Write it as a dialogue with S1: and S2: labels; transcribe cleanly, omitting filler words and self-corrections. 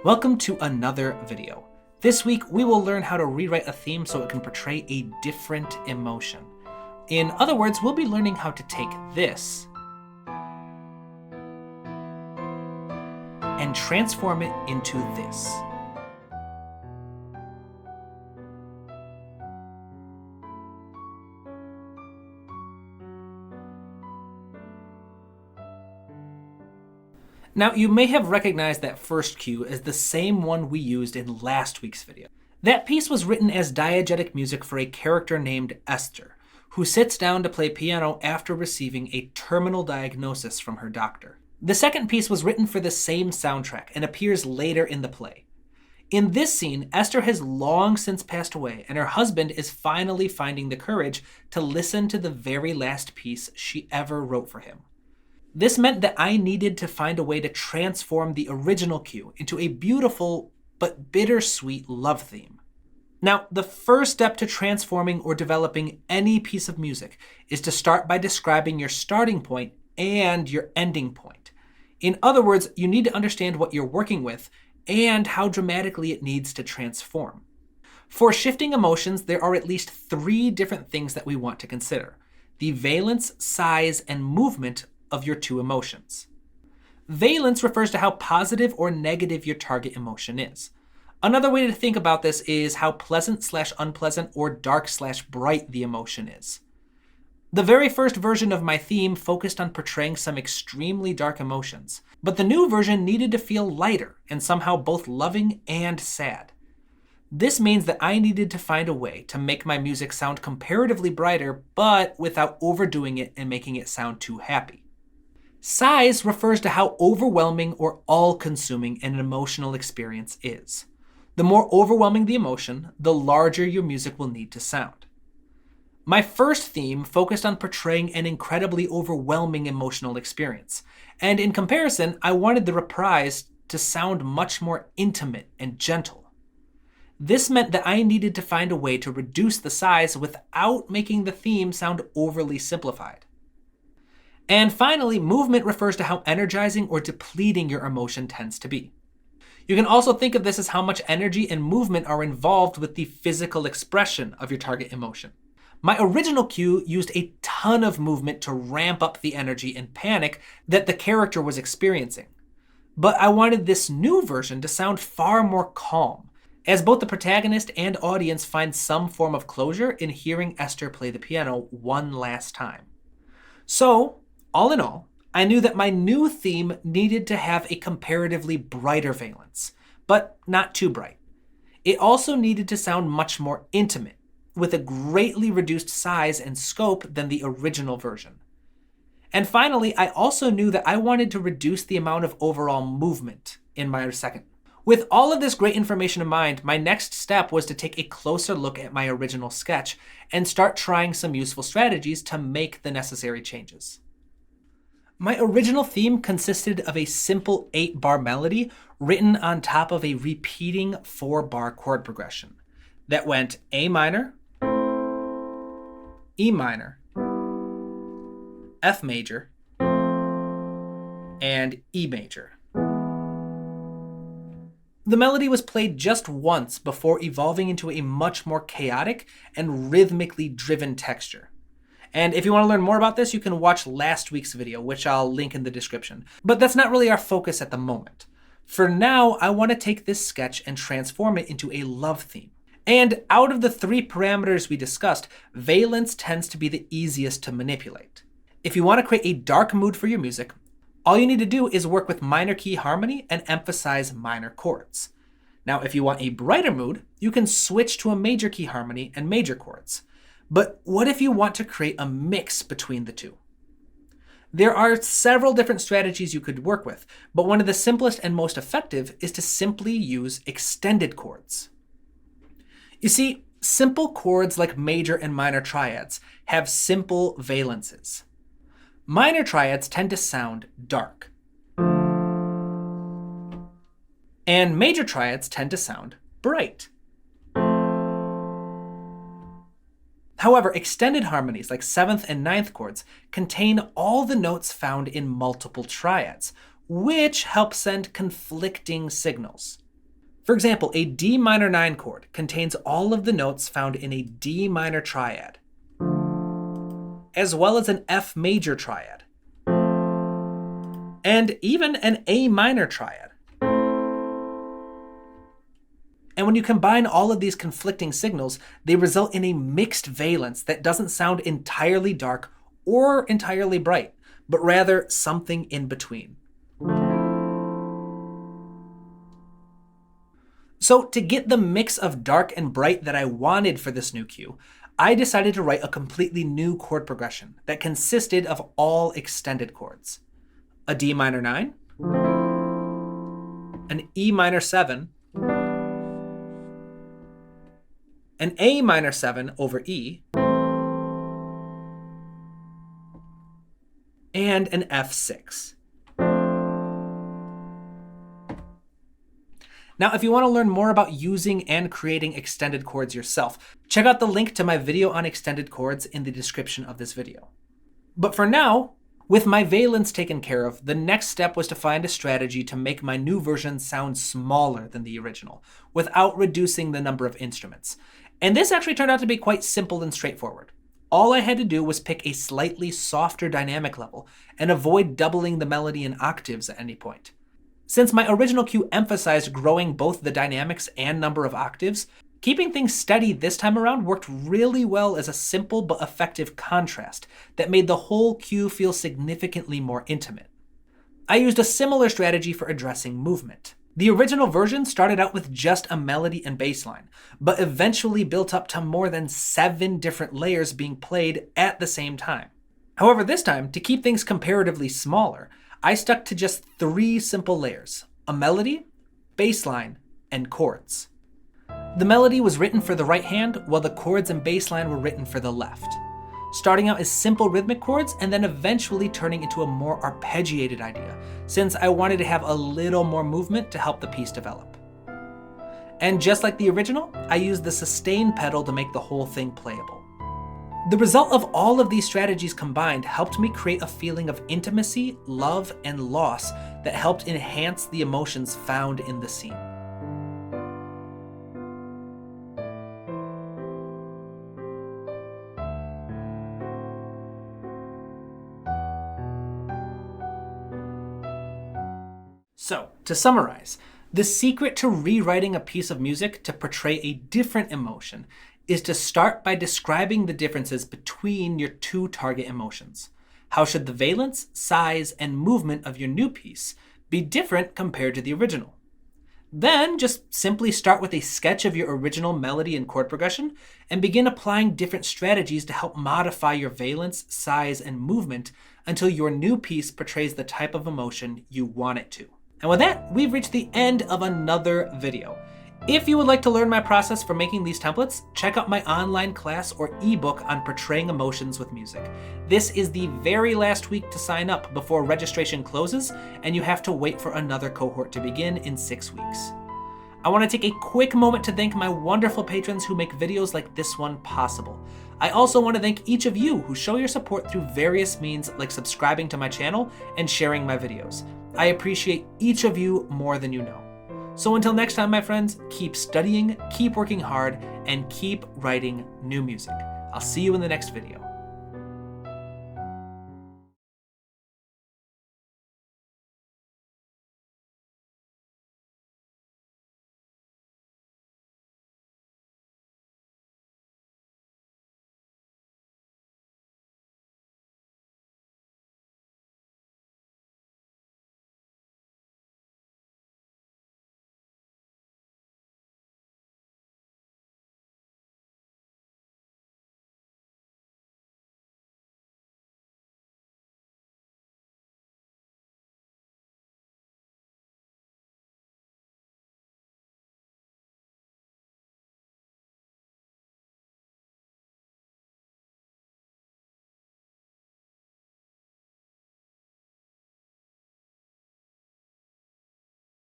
S1: Welcome to another video. This week we will learn how to rewrite a theme so it can portray a different emotion. In other words, we'll be learning how to take this and transform it into this. Now, you may have recognized that first cue as the same one we used in last week's video. That piece was written as diegetic music for a character named Esther, who sits down to play piano after receiving a terminal diagnosis from her doctor. The second piece was written for the same soundtrack and appears later in the play. In this scene, Esther has long since passed away, and her husband is finally finding the courage to listen to the very last piece she ever wrote for him. This meant that I needed to find a way to transform the original cue into a beautiful but bittersweet love theme. Now, the first step to transforming or developing any piece of music is to start by describing your starting point and your ending point. In other words, you need to understand what you're working with and how dramatically it needs to transform. For shifting emotions, there are at least 3 different things that we want to consider: the valence, size, and movement of your 2 emotions. Valence refers to how positive or negative your target emotion is. Another way to think about this is how pleasant/unpleasant or dark/bright the emotion is. The very first version of my theme focused on portraying some extremely dark emotions, but the new version needed to feel lighter and somehow both loving and sad. This means that I needed to find a way to make my music sound comparatively brighter, but without overdoing it and making it sound too happy. Size refers to how overwhelming or all-consuming an emotional experience is. The more overwhelming the emotion, the larger your music will need to sound. My first theme focused on portraying an incredibly overwhelming emotional experience, and in comparison, I wanted the reprise to sound much more intimate and gentle. This meant that I needed to find a way to reduce the size without making the theme sound overly simplified. And finally, movement refers to how energizing or depleting your emotion tends to be. You can also think of this as how much energy and movement are involved with the physical expression of your target emotion. My original cue used a ton of movement to ramp up the energy and panic that the character was experiencing. But I wanted this new version to sound far more calm, as both the protagonist and audience find some form of closure in hearing Esther play the piano one last time. So, all in all, I knew that my new theme needed to have a comparatively brighter valence, but not too bright. It also needed to sound much more intimate, with a greatly reduced size and scope than the original version. And finally, I also knew that I wanted to reduce the amount of overall movement in my second. With all of this great information in mind, my next step was to take a closer look at my original sketch and start trying some useful strategies to make the necessary changes. My original theme consisted of a simple 8-bar melody written on top of a repeating 4-bar chord progression that went A minor, E minor, F major, and E major. The melody was played just once before evolving into a much more chaotic and rhythmically driven texture. And if you want to learn more about this, you can watch last week's video, which I'll link in the description. But that's not really our focus at the moment. For now, I want to take this sketch and transform it into a love theme. And out of the 3 parameters we discussed, valence tends to be the easiest to manipulate. If you want to create a dark mood for your music, all you need to do is work with minor key harmony and emphasize minor chords. Now, if you want a brighter mood, you can switch to a major key harmony and major chords. But what if you want to create a mix between the 2? There are several different strategies you could work with, but one of the simplest and most effective is to simply use extended chords. You see, simple chords like major and minor triads have simple valences. Minor triads tend to sound dark, and major triads tend to sound bright. However, extended harmonies like 7th and 9th chords contain all the notes found in multiple triads, which help send conflicting signals. For example, a D minor 9 chord contains all of the notes found in a D minor triad, as well as an F major triad, and even an A minor triad. And when you combine all of these conflicting signals, they result in a mixed valence that doesn't sound entirely dark or entirely bright, but rather something in between. So to get the mix of dark and bright that I wanted for this new cue, I decided to write a completely new chord progression that consisted of all extended chords. A D minor 9, an E minor 7, an A minor 7 over E, and an F6. Now, if you want to learn more about using and creating extended chords yourself, check out the link to my video on extended chords in the description of this video. But for now, with my valence taken care of, the next step was to find a strategy to make my new version sound smaller than the original, without reducing the number of instruments. And this actually turned out to be quite simple and straightforward. All I had to do was pick a slightly softer dynamic level and avoid doubling the melody in octaves at any point. Since my original cue emphasized growing both the dynamics and number of octaves, keeping things steady this time around worked really well as a simple but effective contrast that made the whole cue feel significantly more intimate. I used a similar strategy for addressing movement. The original version started out with just a melody and bass line, but eventually built up to more than 7 different layers being played at the same time. However, this time, to keep things comparatively smaller, I stuck to just 3 simple layers: a melody, bass line, and chords. The melody was written for the right hand, while the chords and bass line were written for the left, starting out as simple rhythmic chords and then eventually turning into a more arpeggiated idea, since I wanted to have a little more movement to help the piece develop. And just like the original, I used the sustain pedal to make the whole thing playable. The result of all of these strategies combined helped me create a feeling of intimacy, love, and loss that helped enhance the emotions found in the scene. So, to summarize, the secret to rewriting a piece of music to portray a different emotion is to start by describing the differences between your 2 target emotions. How should the valence, size, and movement of your new piece be different compared to the original? Then just simply start with a sketch of your original melody and chord progression and begin applying different strategies to help modify your valence, size, and movement until your new piece portrays the type of emotion you want it to. And with that, we've reached the end of another video. If you would like to learn my process for making these templates, check out my online class or ebook on portraying emotions with music. This is the very last week to sign up before registration closes, and you have to wait for another cohort to begin in 6 weeks. I want to take a quick moment to thank my wonderful patrons who make videos like this one possible. I also want to thank each of you who show your support through various means like subscribing to my channel and sharing my videos. I appreciate each of you more than you know. So until next time, my friends, keep studying, keep working hard, and keep writing new music. I'll see you in the next video.